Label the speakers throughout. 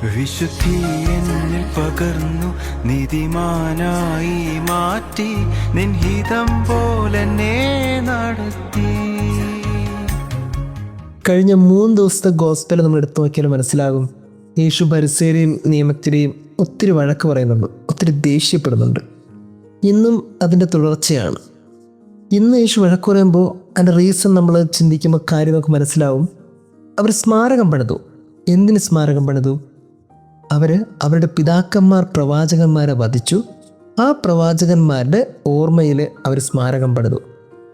Speaker 1: വിശുദ്ധി എന്നിൽ പകർന്നു നീതിമാനായി മാറ്റി നിൻഹിതം പോലെ നടത്തി.
Speaker 2: കഴിഞ്ഞ 3 ദിവസത്തെ ഗോസ്പൽ നമ്മൾ എടുത്തു നോക്കിയാൽ മനസ്സിലാകും, യേശു പരിസേരെയും നിയമത്തിനെയും ഒത്തിരി വഴക്ക് പറയുന്നുണ്ട്, ഒത്തിരി ദേഷ്യപ്പെടുന്നുണ്ട്. ഇന്നും അതിൻ്റെ തുടർച്ചയാണ്. ഇന്ന് യേശു വഴക്ക് പറയുമ്പോൾ അതിൻ്റെ റീസൺ നമ്മൾ ചിന്തിക്കുമ്പോൾ കാര്യം നമുക്ക് മനസ്സിലാവും. അവർ സ്മാരകം പണിതു. എന്തിന് സ്മാരകം പണിതു? അവരുടെ പിതാക്കന്മാർ പ്രവാചകന്മാരെ വധിച്ചു. ആ പ്രവാചകന്മാരുടെ ഓർമ്മയിൽ അവർ സ്മാരകം പണിതു.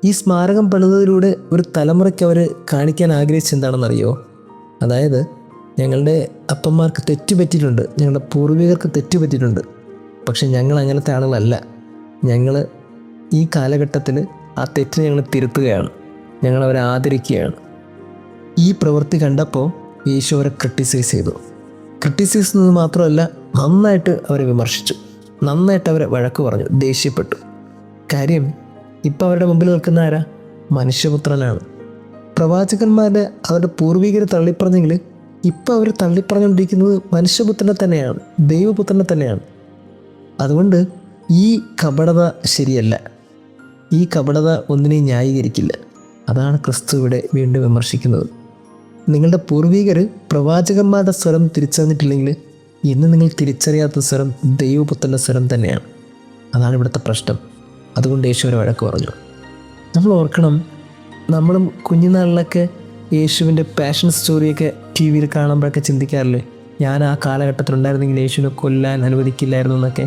Speaker 2: ഈ സ്മാരകം പണിതതിലൂടെ ഒരു തലമുറയ്ക്ക് അവർ കാണിക്കാൻ ആഗ്രഹിച്ചത് എന്താണെന്നറിയോ? അതായത് ഞങ്ങളുടെ അപ്പന്മാർക്ക് തെറ്റുപറ്റിയിട്ടുണ്ട്, ഞങ്ങളുടെ പൂർവികർക്ക് തെറ്റുപറ്റിയിട്ടുണ്ട്, പക്ഷെ ഞങ്ങൾ അങ്ങനത്തെ ആളുകളല്ല. ഞങ്ങൾ ഈ കാലഘട്ടത്തിൽ ആ തെറ്റിനെ ഞങ്ങൾ തിരുത്തുകയാണ്, ഞങ്ങളവരെ ആദരിക്കുകയാണ്. ഈ പ്രവൃത്തി കണ്ടപ്പോൾ യേശു അവരെ ക്രിട്ടിസൈസ് ചെയ്തു. ക്രിട്ടിസൈസ് ചെയ്യുന്നത് മാത്രമല്ല, നന്നായിട്ട് അവരെ വിമർശിച്ചു, നന്നായിട്ട് അവരെ വഴക്ക് പറഞ്ഞു, ദേഷ്യപ്പെട്ടു. കാര്യം ഇപ്പം അവരുടെ മുമ്പിൽ നിൽക്കുന്ന ആരാ? മനുഷ്യപുത്രനാണ്. പ്രവാചകന്മാരുടെ അവരുടെ പൂർവികർ തള്ളിപ്പറഞ്ഞെങ്കിൽ ഇപ്പം അവർ തള്ളിപ്പറഞ്ഞുകൊണ്ടിരിക്കുന്നത് മനുഷ്യപുത്രനെ തന്നെയാണ്, ദൈവപുത്രനെ തന്നെയാണ്. അതുകൊണ്ട് ഈ കപടത ശരിയല്ല. ഈ കപടത ഒന്നിനെയും ന്യായീകരിക്കില്ല. അതാണ് ക്രിസ്തു ഇവിടെ വീണ്ടും വിമർശിക്കുന്നത്. നിങ്ങളുടെ പൂർവികർ പ്രവാചകന്മാരുടെ സ്വരം തിരിച്ചറിഞ്ഞിട്ടില്ലെങ്കിൽ ഇന്ന് നിങ്ങൾ തിരിച്ചറിയാത്ത സ്വരം ദൈവപുത്രൻ്റെ സ്വരം തന്നെയാണ്. അതാണ് ഇവിടുത്തെ പ്രശ്നം. അതുകൊണ്ട് യേശുവിനെ വഴക്ക് പറഞ്ഞു. നമ്മൾ ഓർക്കണം, നമ്മളും കുഞ്ഞുനാളിലൊക്കെ യേശുവിൻ്റെ പാഷൻ സ്റ്റോറിയൊക്കെ ടി വിയിൽ കാണുമ്പോഴൊക്കെ ചിന്തിക്കാറില്ലേ, ഞാൻ ആ കാലഘട്ടത്തിലുണ്ടായിരുന്നെങ്കിൽ യേശുവിനെ കൊല്ലാൻ അനുവദിക്കില്ലായിരുന്നു എന്നൊക്കെ.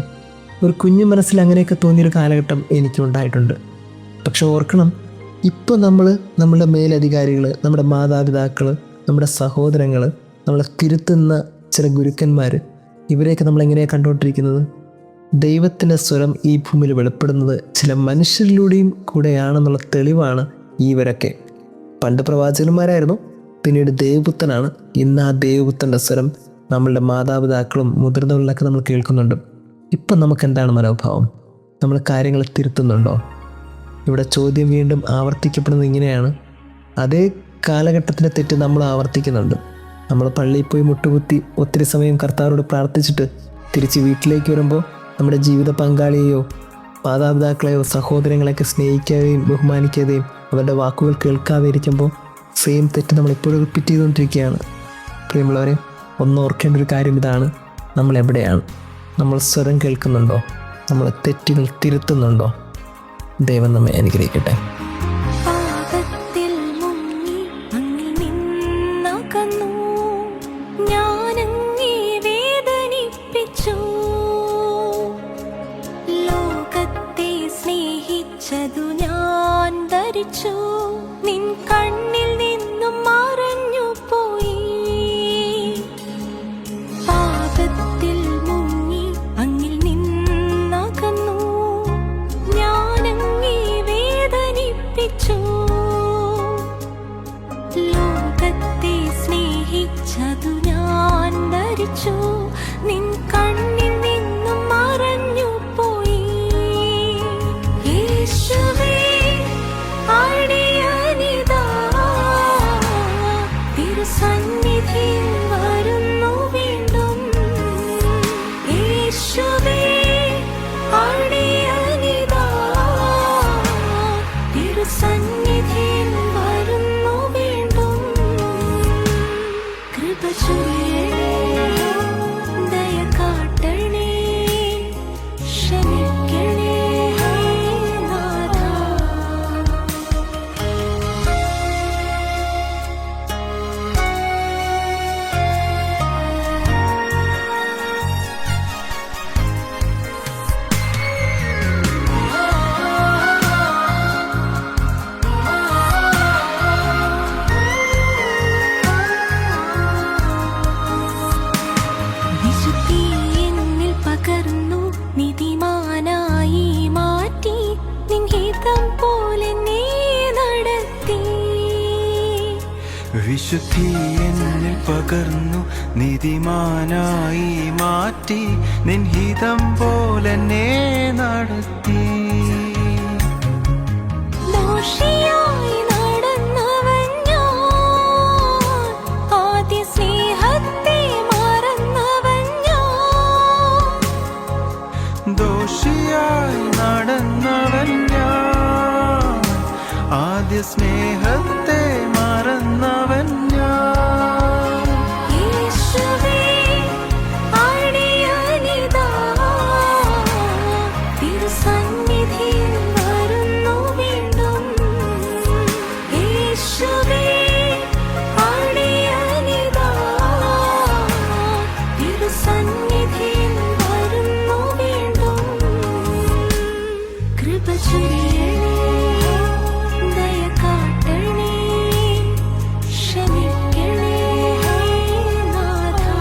Speaker 2: ഒരു കുഞ്ഞു മനസ്സിൽ അങ്ങനെയൊക്കെ തോന്നിയൊരു കാലഘട്ടം എനിക്കുണ്ടായിട്ടുണ്ട്. പക്ഷെ ഓർക്കണം, ഇപ്പോൾ നമ്മുടെ മേലധികാരികൾ, നമ്മുടെ മാതാപിതാക്കൾ, നമ്മുടെ സഹോദരങ്ങൾ, നമ്മളെ തിരുത്തുന്ന ചില ഗുരുക്കന്മാർ, ഇവരെയൊക്കെ നമ്മളെങ്ങനെയാണ് കണ്ടുകൊണ്ടിരിക്കുന്നത്? ദൈവത്തിൻ്റെ സ്വരം ഈ ഭൂമിയിൽ വെളിപ്പെടുന്നത് ചില മനുഷ്യരിലൂടെയും കൂടെയാണെന്നുള്ള തെളിവാണ് ഇവരൊക്കെ. പണ്ട് പ്രവാചകന്മാരായിരുന്നു, പിന്നീട് ദൈവപുത്രനാണ്. ഇന്ന് ആ ദൈവപുത്രൻ്റെ സ്വരം നമ്മളുടെ മാതാപിതാക്കളും മുതിർന്നവരിലൊക്കെ നമ്മൾ കേൾക്കുന്നുണ്ട്. ഇപ്പം നമുക്ക് എന്താണ് മനോഭാവം? നമ്മൾ കാര്യങ്ങൾ തിരുത്തുന്നുണ്ടോ? ഇവിടെ ചോദ്യം വീണ്ടും ആവർത്തിക്കപ്പെടുന്നത് ഇങ്ങനെയാണ്. അതേ കാലഘട്ടത്തിൻ്റെ തെറ്റ് നമ്മൾ ആവർത്തിക്കുന്നുണ്ട്. നമ്മൾ പള്ളിയിൽ പോയി മുട്ടുകുത്തി ഒത്തിരി സമയം കർത്താവോട് പ്രാർത്ഥിച്ചിട്ട് തിരിച്ച് വീട്ടിലേക്ക് വരുമ്പോൾ നമ്മുടെ ജീവിത പങ്കാളിയെയോ മാതാപിതാക്കളെയോ സഹോദരങ്ങളെയൊക്കെ സ്നേഹിക്കാതെയും ബഹുമാനിക്കാതെയും അവരുടെ വാക്കുകൾ കേൾക്കാതെ ഇരിക്കുമ്പോൾ സെയിം തെറ്റ് നമ്മളിപ്പോഴും റിപ്പീറ്റ് ചെയ്തുകൊണ്ടിരിക്കുകയാണ്. പ്രിയമുള്ളവരെ, ഓർക്കേണ്ട ഒരു കാര്യം ഇതാണ്: നമ്മൾ എവിടെയാണ്? നമ്മൾ സ്വരം കേൾക്കുന്നുണ്ടോ? നമ്മൾ തെറ്റുകൾ തിരുത്തുന്നുണ്ടോ? ദൈവം നമ്മെ അനുഗ്രഹിക്കട്ടെ.
Speaker 3: നിൻ കണ്ണിൽ നിന്നും മറഞ്ഞു പോയി. പാപത്തിൽ മുങ്ങി അങ്ങിൽ നിന്നകന്നു. ഞാനങ്ങേ വേദനിപ്പിച്ചു. ലോകത്തെ സ്നേഹിച്ചതു ഞാൻ ധരിച്ചു. നിൻ കണ്ണിൽ നിന്നും മറഞ്ഞു പോയി. യേശുവേ, തിരുസന്നിധിയിൽ വരുന്നു വീണ്ടും. യേശുവേ, അടിയനിതാ തിരുസന്നിധിയിൽ വരുന്നു വീണ്ടും. കൃപ ചൊരിയണേ, ദയ കാട്ടണേ, ക്ഷമിക്കണേ നാഥാ. വിശുദ്ധി എന്നിൽ പകർന്നു നീതിമാനായി മാറ്റി. നിൻ ഹിതം പോലെ നീ നടത്തി.
Speaker 1: വിശുദ്ധി എന്നിൽ പകർന്നു നീതിമാനായി മാറ്റി നിൻഹിതം പോലെ നടത്തി.
Speaker 3: ദോഷിയായി നടന്നവൻ ഞാൻ, ആദ്യ സ്നേഹത്തെ മറന്നവൻ
Speaker 1: സ്നേഹത്തെ മറന്നവൻ ഞാൻ.
Speaker 3: യേശുവേ അടിയനിതാ തിരുസന്നിധിയിൽ വരുന്നു വീണ്ടും. യേശുവേ അടിയനിതാ തിരുസന്നിധിയിൽ വരുന്നു വീണ്ടും. കൃപ ചൊരിയണേ, ദയ കാട്ടണേ, ക്ഷമിക്കണേ നാഥാ.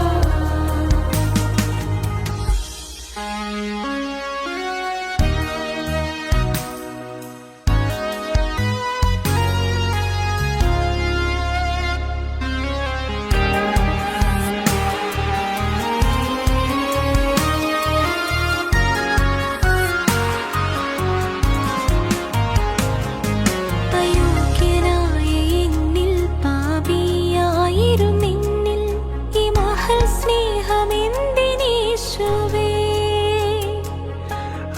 Speaker 3: അയോഗ്യനായ എന്നിൽ പാപിയായിരുന്നെന്നിൽ ഈ മഹൽ സ്നേഹമെന്തിനീശുവേ.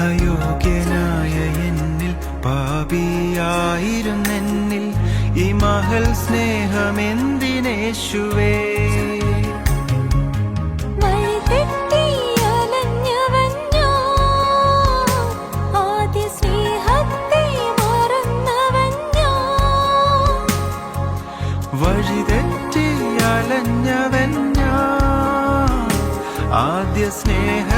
Speaker 1: അയോഗ്യനായ എന്നിൽ പാപിയായിരുന്നെന്നിൽ ഈ മഹൽ സ്നേഹമെന്തിനേശുവേ.
Speaker 3: വഴിതെറ്റി അലഞ്ഞവൻ ഞാൻ, ആദ്യ സ്നേഹത്തെ മറന്നവൻ ഞാൻ.
Speaker 1: വഴിതെറ്റി അലഞ്ഞവൻ ഞാൻ, ആദ്യ സ്നേഹ